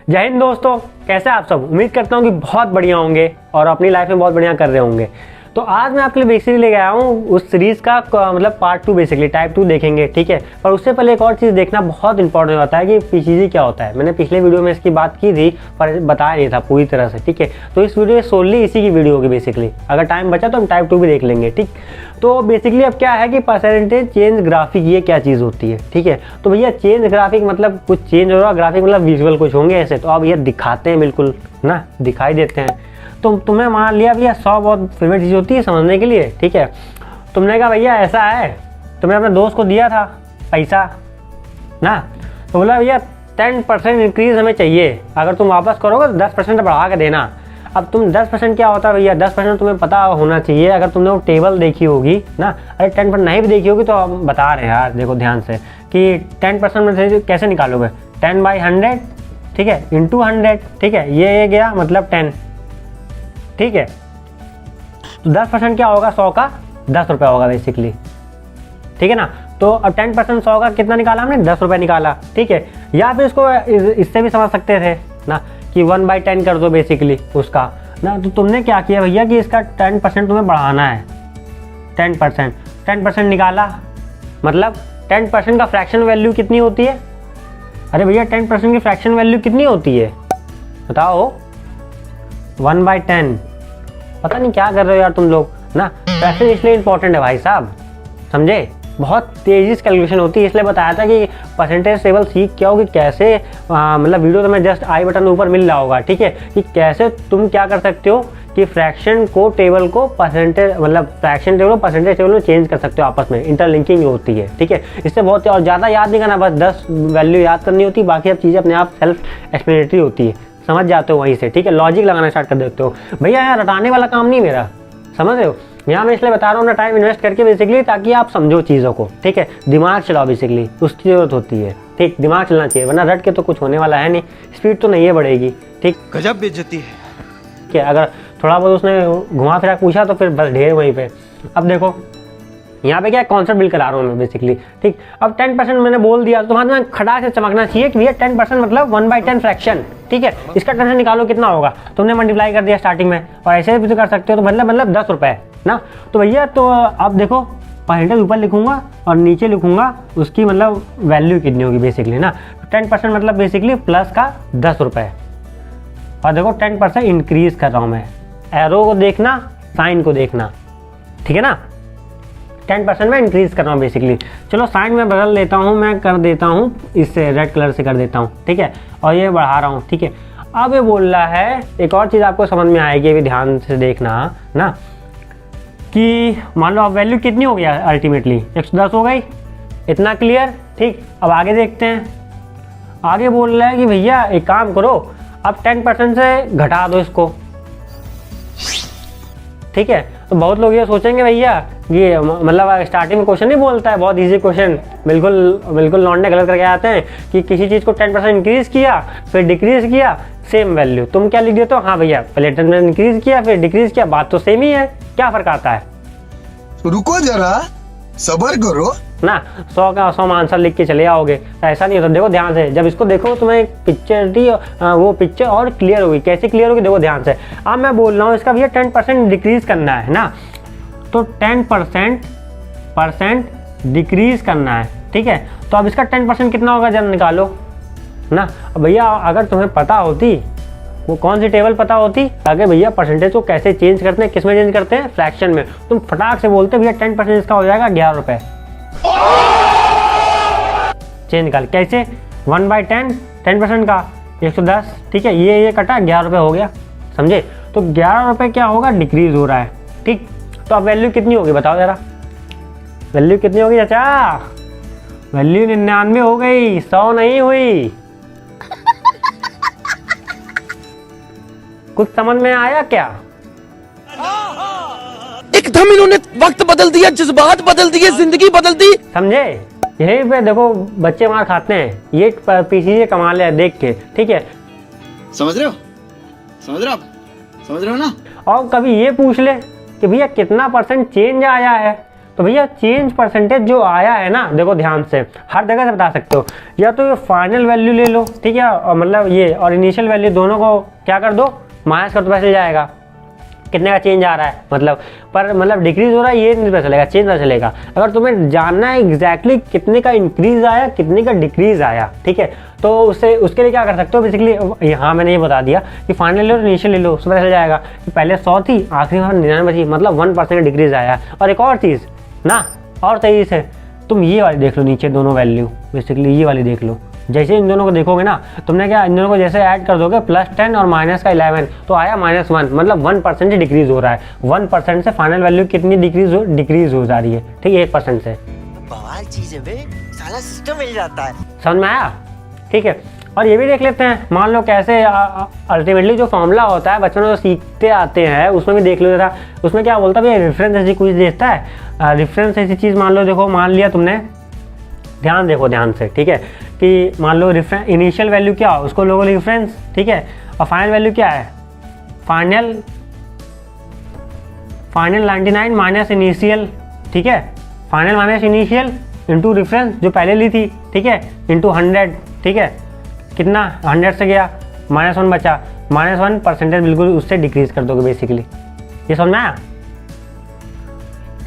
जय हिंद दोस्तों, कैसे आप सब। उम्मीद करता हूँ कि बहुत बढ़िया होंगे और अपनी लाइफ में बहुत बढ़िया कर रहे होंगे। तो आज मैं आपके लिए बेसिकली लेके आया हूँ उस सीरीज़ का मतलब पार्ट 2, बेसिकली टाइप 2 देखेंगे, ठीक है। पर उससे पहले एक और चीज़ देखना बहुत इंपॉर्टेंट होता है कि पीसीजी क्या होता है। मैंने पिछले वीडियो में इसकी बात की थी पर बताया नहीं था पूरी तरह से, ठीक है। तो इस वीडियो सोनली इसी की वीडियो होगी बेसिकली। अगर टाइम बचा तो हम टाइप 2 भी देख लेंगे, ठीक। तो बेसिकली अब क्या है कि परसेंटेज चेंज ग्राफिक ये क्या चीज़ होती है, ठीक है। तो भैया चेंज ग्राफिक मतलब कुछ चेंज हो रहा, ग्राफिक मतलब विजुअल कुछ होंगे ऐसे। तो अब ये दिखाते हैं, बिल्कुल ना दिखाई देते हैं। तो तुम्हें मान लिया भैया 100 बहुत फेवरेट चीज़ होती है समझने के लिए, ठीक है। तुमने कहा भैया ऐसा है, तुमने अपने दोस्त को दिया था पैसा ना, तो बोला भैया 10% इंक्रीज़ हमें चाहिए, अगर तुम वापस करोगे तो 10% बढ़ा के देना। अब तुम 10% क्या होता है भैया, 10% तुम्हें पता होना चाहिए। अगर तुमने वो टेबल देखी होगी ना, अरे 10% नहीं भी देखी होगी तो हम बता रहे हैं यार, देखो ध्यान से कि 10% में से कैसे निकालोगे। 10/100, ठीक है, इंटू 100, ठीक है। ये गया मतलब 10, ठीक है। तो 10% क्या होगा, 100 का 10 रुपये होगा बेसिकली, ठीक है ना। तो अब 10% 100 का कितना निकाला हमने, 10 रुपये निकाला, ठीक है। या फिर इसको इससे भी समझ सकते थे ना कि 1/10 कर दो बेसिकली उसका ना। तो तुमने क्या किया भैया कि इसका 10% तुम्हें बढ़ाना है। 10% निकाला, मतलब 10% का फ्रैक्शन वैल्यू कितनी होती है। अरे भैया 10% की फ्रैक्शन वैल्यू कितनी होती है बताओ। 1/10। पता नहीं क्या कर रहे हो यार तुम लोग ना। फ्रैक्शन इसलिए इंपॉर्टेंट है भाई साहब, समझे। बहुत तेज़ी से कैलकुलेशन होती है, इसलिए बताया था कि परसेंटेज टेबल सीख क्या हो कि कैसे मतलब वीडियो तो मैं जस्ट आई बटन ऊपर मिल रहा होगा, ठीक है। कि कैसे तुम क्या कर सकते हो कि फ्रैक्शन को टेबल को परसेंटेज मतलब फ्रैक्शन टेबल को परसेंटेज टेबल में चेंज कर सकते हो, आपस में इंटरलिंकिंग होती है, ठीक है। इससे बहुत और ज़्यादा याद नहीं करना, बस 10 वैल्यू याद करनी होती है, बाकी सब चीज़ें अपने आप सेल्फ एक्सप्लेनेटरी होती है, समझ जाते हो वहीं से, ठीक है। लॉजिक लगाना स्टार्ट कर देते हो। भैया यहाँ रटाने वाला काम नहीं मेरा, समझ रहे हो। यहाँ मैं इसलिए बता रहा हूँ ना, टाइम इन्वेस्ट करके बेसिकली, ताकि आप समझो चीज़ों को, ठीक है। दिमाग चलाओ बेसिकली, उसकी ज़रूरत होती है, ठीक। दिमाग चलना चाहिए, वरना रट के तो कुछ होने वाला है नहीं, स्पीड तो नहीं है बढ़ेगी, ठीक। गजब बेइज्जती है क्या अगर थोड़ा बहुत उसने घुमा फिरा पूछा तो फिर बस ढेर वहीं पे। अब देखो यहाँ पे क्या कॉन्सेप्ट बिल्ड करा रहा हूँ मैं बेसिकली, ठीक। अब 10% मैंने बोल दिया तो तुम्हारे में खड़ा से चमकना चाहिए कि भैया 10% मतलब 1/10 फ्रैक्शन, ठीक है। इसका 10% निकालो कितना होगा, तुमने मल्टीप्लाई कर दिया स्टार्टिंग में, और ऐसे भी तो कर सकते हो। तो मतलब 10 रुपये ना। तो भैया तो अब देखो परसेंटेज ऊपर लिखूंगा और नीचे लिखूंगा उसकी मतलब वैल्यू कितनी होगी बेसिकली ना। 10% मतलब बेसिकली प्लस का 10 रुपये, और देखो 10% इंक्रीज कर रहा हूँ मैं। एरो को देखना, साइन को देखना, ठीक है ना। 10% में इंक्रीज कर रहा हूँ बेसिकली। चलो साइन में बदल देता हूँ, मैं कर देता हूँ इससे रेड कलर से कर देता हूँ, ठीक है। और ये बढ़ा रहा हूँ, ठीक है। अब ये बोल रहा है एक और चीज़ आपको समझ में आएगी, अभी ध्यान से देखना ना, कि मान लो अब वैल्यू कितनी हो गया अल्टीमेटली 110 हो गई, इतना क्लियर, ठीक। अब आगे देखते हैं। आगे बोल रहा है कि भैया एक काम करो, अब 10% से घटा दो इसको, ठीक है। तो बहुत लोग ये सोचेंगे भैया ये मतलब स्टार्टिंग में क्वेश्चन नहीं बोलता है, बहुत इजी क्वेश्चन, बिल्कुल लौंडे गलत करके आते हैं कि किसी चीज़ को 10% इंक्रीज़ किया फिर डिक्रीज़ किया, सेम वैल्यू। तुम क्या लिख देते हो, हाँ भैया पहले 10% इंक्रीज़ किया फिर डिक्रीज़ किया, बात तो सेम ही है, क्या फ़र्क आता है। रुको जरा सब्र करो ना 100 का 100 में आंसर लिख के चले आओगे, तो ऐसा नहीं होता। देखो ध्यान से, जब इसको देखो तुम्हें वो पिक्चर और क्लियर होगी। कैसे क्लियर होगी देखो ध्यान से। अब मैं बोल रहा हूँ इसका भैया 10% डिक्रीज़ करना है ना, तो 10% डिक्रीज़ करना है, ठीक है। तो अब इसका 10% कितना होगा जब निकालो ना। अब भैया अगर तुम्हें पता होती वो कौन सी टेबल पता होती, आगे भैया परसेंटेज को कैसे चेंज करते हैं, किस में चेंज करते हैं, फ्रैक्शन में, तुम फटाक से बोलते भैया 10% इसका हो जाएगा 11 रुपये। चेंज निकाल कैसे, 1/10, 10% का 110, ठीक है। ये कटा 11 रुपये हो गया, समझे। तो 11 रुपये क्या होगा, डिक्रीज हो रहा है, ठीक। तो अब वैल्यू कितनी होगी बताओ जरा, वैल्यू कितनी होगी चाचा। वैल्यू 99 हो गई, 100 नहीं हुई। कुछ समझ में आया क्या। एकदम इन्होंने वक्त बदल दिया, जज्बात बदल दिए, जिंदगी बदल दी, समझे। यही पे देखो बच्चे मार खाते हैं, ये पीसीजी कमाल है देख के, ठीक है। समझ रहे हो ना। और कभी ये पूछ ले कि भैया कितना % चेंज आया है, तो भैया चेंज परसेंटेज जो आया है ना, देखो ध्यान से, हर जगह से बता सकते हो, या तो ये फाइनल वैल्यू ले लो, ठीक है, और मतलब ये और इनिशियल वैल्यू दोनों को क्या कर दो, माइनस कर, तो पता चल जाएगा कितने का चेंज आ रहा है, मतलब पर मतलब डिक्रीज हो रहा है ये नहीं पता चलेगा, चेंज पता चलेगा। अगर तुम्हें जानना है एग्जैक्टली कितने का इंक्रीज आया कितने का डिक्रीज आया, ठीक है, तो उसके लिए क्या कर सकते हो, बेसिकली यहाँ मैंने ये बता दिया कि फाइनल ले लो इनिशियल ले लो, उसमें पता चल जाएगा कि पहले 100 थी, आखिरी में 99 बची, मतलब 1% का डिक्रीज आया। और एक और चीज़ ना, और सही से तुम ये वाली देख लो, नीचे दोनों वैल्यू, बेसिकली ये वाली देख लो, जैसे इन दोनों को देखोगे ना, तुमने क्या इन दोनों को जैसे ऐड कर दोगे +10 और माइनस का 11, तो आया -1, मतलब 1% ही डिक्रीज हो रहा है। 1% से फाइनल वैल्यू कितनी डिक्रीज हो जा रही है, ठीक है, 1% से। बवाल चीज है बे, सारा सिस्टम मिल जाता है। समझ में आया, ठीक है। और ये भी देख लेते हैं, मान लो कैसे अल्टीमेटली जो फॉर्मूला होता है बचपन में जो सीखते आते हैं उसमें भी देख लो जरा, उसमें क्या बोलता है, रेफरेंस ऐसी कुछ देता है, रेफरेंस ऐसी चीज़ मान लो, देखो मान लिया तुमने, ध्यान देखो ध्यान से, ठीक है, कि मान लो इनिशियल वैल्यू क्या हो, उसको लोगों रेफरेंस, ठीक है, और फाइनल वैल्यू क्या है, फाइनल 99 माइनस इनिशियल, ठीक है, final minus initial into reference जो पहले ली थी, ठीक है, इंटू 100, ठीक है, कितना 100 से गया -1 बचा, -1 परसेंटेज बिल्कुल उससे डिक्रीज कर दोगे बेसिकली। ये समझ में आया,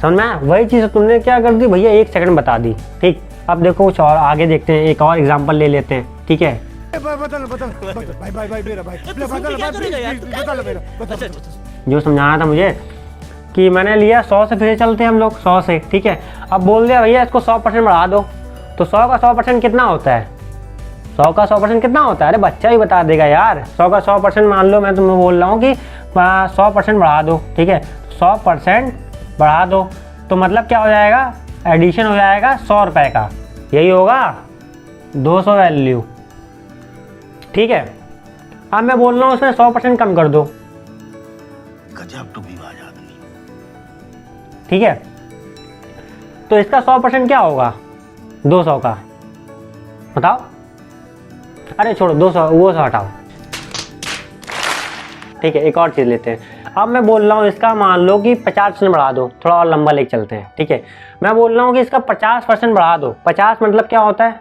समझ में आया, वही चीज़ तुमने क्या कर दी भैया, 1 सेकंड बता दी, ठीक। अब देखो कुछ और आगे देखते हैं, एक और एग्जांपल ले लेते हैं, ठीक है। जो समझाना था मुझे कि मैंने लिया 100 से, फिर चलते हैं हम लोग 100 से, ठीक है। अब बोल दिया भैया इसको 100% बढ़ा दो, तो 100 का 100% कितना होता है, 100 का 100% कितना होता है, अरे बच्चा ही बता देगा यार। 100 का 100% मान लो मैं तुम्हें बोल रहा हूँ कि 100% बढ़ा दो, ठीक है, 100% बढ़ा दो, तो मतलब क्या हो जाएगा, एडिशन हो जाएगा 100 रुपये का, यही होगा 200 वैल्यू, ठीक है। अब मैं बोल रहा हूँ उसमें 100% कम कर दो, गजब टू भी बाज आदमी, ठीक है, तो इसका 100% क्या होगा, 200 का, बताओ, अरे छोड़ो 200 वो सब हटाओ, ठीक है। एक और चीज़ लेते हैं, अब मैं बोल रहा हूँ इसका मान लो कि 50% बढ़ा दो, थोड़ा और लंबा लेके चलते हैं, ठीक है। मैं बोल रहा हूँ कि इसका 50% बढ़ा दो, 50 मतलब क्या होता है,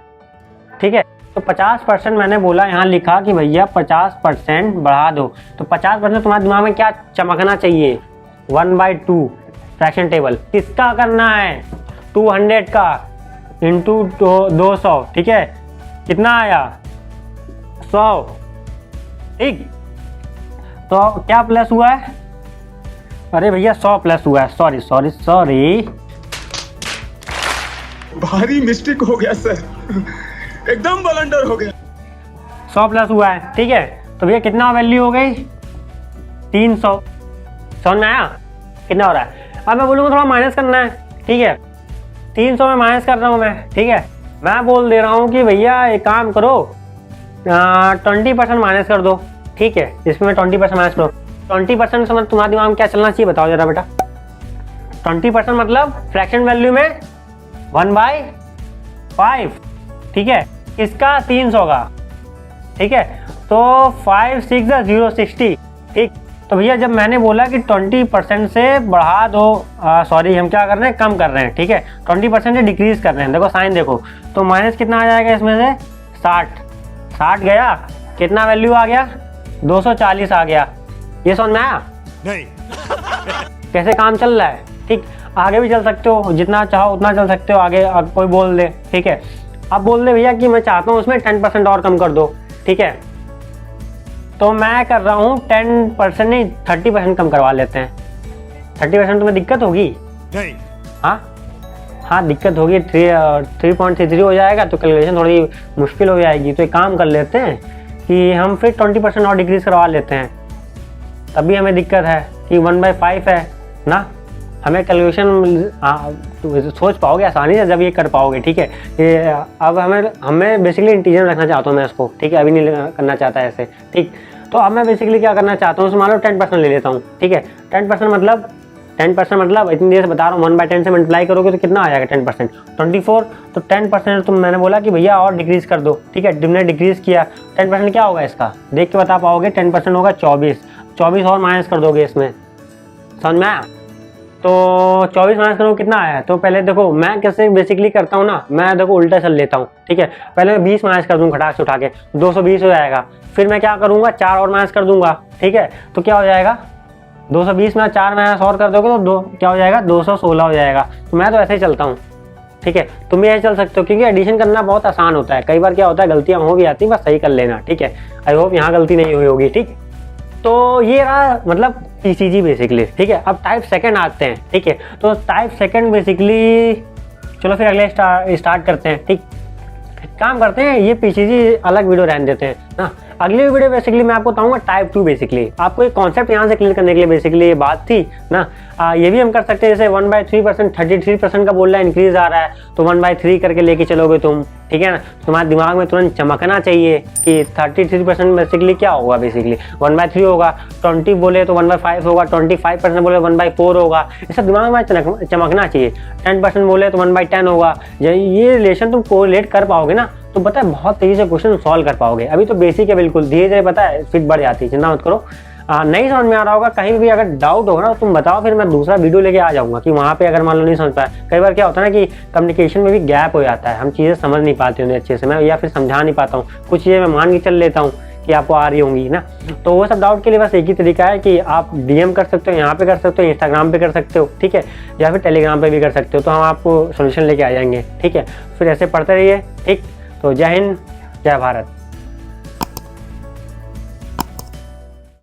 ठीक है, तो 50% मैंने बोला, यहाँ लिखा कि भैया 50% बढ़ा दो, तो 50% तुम्हारे दिमाग में क्या चमकना चाहिए, 1/2 फ्रैक्शन टेबल, किसका करना है, 200 का इंटू 200, ठीक है, कितना आया 100, ठीक। तो क्या प्लस हुआ है, अरे भैया 100 प्लस हुआ है, सॉरी भारी मिस्टेक हो गया सर, एकदम ब्लंडर हो गया। 100 प्लस हुआ है, ठीक है, तो भैया कितना वैल्यू हो गई 300, समझ में आया कितना हो रहा है। अब मैं बोलूँगा थोड़ा माइनस करना है, ठीक है, 300 में माइनस कर रहा हूँ मैं, ठीक है, मैं बोल दे रहा हूँ कि भैया एक काम करो 20% माइनस कर दो, ठीक है, इसमें 20% माइनस करो। 20% से तुम्हारे दिमाग में क्या चलना चाहिए बताओ जरा बेटा, 20% मतलब फ्रैक्शन वैल्यू में 1/5, ठीक है, इसका 300 का, ठीक है, तो 5 6 0 60, ठीक। तो भैया जब मैंने बोला कि 20% से बढ़ा दो, सॉरी हम क्या कर रहे हैं, कम कर रहे हैं, ठीक है, 20% से डिक्रीज कर रहे हैं, देखो साइन देखो, तो माइनस कितना आ जाएगा इसमें से 60 गया, कितना वैल्यू आ गया 240 आ गया। ये समझ में आया नहीं कैसे काम चल रहा है, ठीक। आगे भी चल सकते हो, जितना चाहो उतना चल सकते हो आगे, अब कोई बोल दे, ठीक है, अब बोल दे भैया कि मैं चाहता हूँ उसमें 10% और कम कर दो, ठीक है, तो मैं कर रहा हूँ 10% नहीं 30% कम करवा लेते हैं। 30% तुम्हें दिक्कत होगी, नहीं हाँ दिक्कत होगी, 3.33 हो जाएगा, तो कैलकुलेशन थोड़ी मुश्किल हो जाएगी, तो एक काम कर लेते हैं कि हम फिर 20% और डिक्रीज करवा लेते हैं, तभी हमें दिक्कत है कि 1/5 है ना, हमें कैलकुलेशन सोच पाओगे आसानी से जब ये कर पाओगे, ठीक है। ये अब हमें बेसिकली इंटीजर रखना चाहता हूँ मैं इसको, ठीक है, अभी नहीं करना चाहता ऐसे, ठीक। तो अब मैं बेसिकली क्या करना चाहता हूँ, मान लो 10% ले लेता हूँ, ठीक है, 10% मतलब इतनी देर से बता रहा हूँ 1/10 से मल्टीप्लाई करोगे तो कितना आ जाएगा 10%, 24, तो 10% तुम मैंने बोला कि भैया और डिक्रीज कर दो, ठीक है, तुमने डिक्रीज किया, 10% क्या होगा इसका देख के बता पाओगे, 10% होगा 24 और माइनस कर दोगे इसमें, समझ में आया। तो 24 माइनस करूँ कितना आया? तो पहले देखो मैं कैसे बेसिकली करता हूँ ना, मैं देखो उल्टा चल लेता हूँ, ठीक है। पहले मैं 20 माइनस कर दूँ खटाक से उठा के, 220 हो जाएगा। फिर मैं क्या करूँगा, 4 और माइनस कर दूंगा, ठीक है। तो क्या हो जाएगा, 220 में 4 माइनस और कर दोगे तो क्या हो जाएगा, 216 हो जाएगा। तो मैं तो ऐसे ही चलता हूँ, ठीक है। तुम भी ऐसे चल सकते हो, क्योंकि एडिशन करना बहुत आसान होता है। कई बार क्या होता है, गलतियाँ हो भी आती हैं, बस सही कर लेना, ठीक है। आई होप यहाँ गलती नहीं हुई होगी, ठीक। तो ये रहा मतलब PCG बेसिकली, ठीक है। अब टाइप सेकंड आते हैं, ठीक है। तो टाइप सेकंड बेसिकली, चलो फिर अगले स्टार्ट करते हैं, ठीक। काम करते हैं, ये PCG अलग वीडियो रहने देते हैं ना। अगली वीडियो बेसिकली मैं आपको बताऊंगा टाइप 2 बेसिकली। आपको एक कॉन्सेप्ट यहाँ से क्लियर करने के लिए बेसिकली ये बात थी ना। ये भी हम कर सकते हैं, जैसे 1/3% 33% का बोल रहा है, इंक्रीज आ रहा है, तो 1/3 करके लेके चलोगे तुम, ठीक है ना। तुम्हारे दिमाग में तुरंत चमकना चाहिए कि 33% बेसिकली क्या होगा, बेसिकली 1/3 होगा। 20 बोले तो 1/5 होगा, 25% बोले 1/4 होगा। इसका दिमाग में चमकना चाहिए। 10% बोले तो 1/10 होगा। ये रिलेशन तुम कोरिलेट कर पाओगे ना, तो पता है बहुत तेजी से क्वेश्चन सॉल्व कर पाओगे। अभी तो बेसिक है बिल्कुल, धीरे धीरे पता है स्पीड बढ़ जाती है, चिंता मत करो। नहीं समझ में आ रहा होगा, कहीं भी अगर डाउट होगा ना तुम बताओ, फिर मैं दूसरा वीडियो लेके आ जाऊंगा कि वहाँ पे अगर मान लो नहीं समझ पाया। कई बार क्या होता है ना कि कम्युनिकेशन में भी गैप हो जाता है, हम चीज़ें समझ नहीं पाते होंगे अच्छे से, मैं या फिर समझा नहीं पाता हूँ। कुछ चीज़ें मैं मान के चल लेता हूँ कि आपको आ रही होंगी ना। तो वो सब डाउट के लिए बस एक ही तरीका है कि आप DM कर सकते हो, यहाँ पे कर सकते हो, इंस्टाग्राम पे कर सकते हो, ठीक है, या फिर टेलीग्राम पे भी कर सकते हो। तो हम आपको सोल्यूशन लेके आ जाएंगे, ठीक है। फिर ऐसे पढ़ते रहिए, ठीक। तो जय हिंद, जय भारत।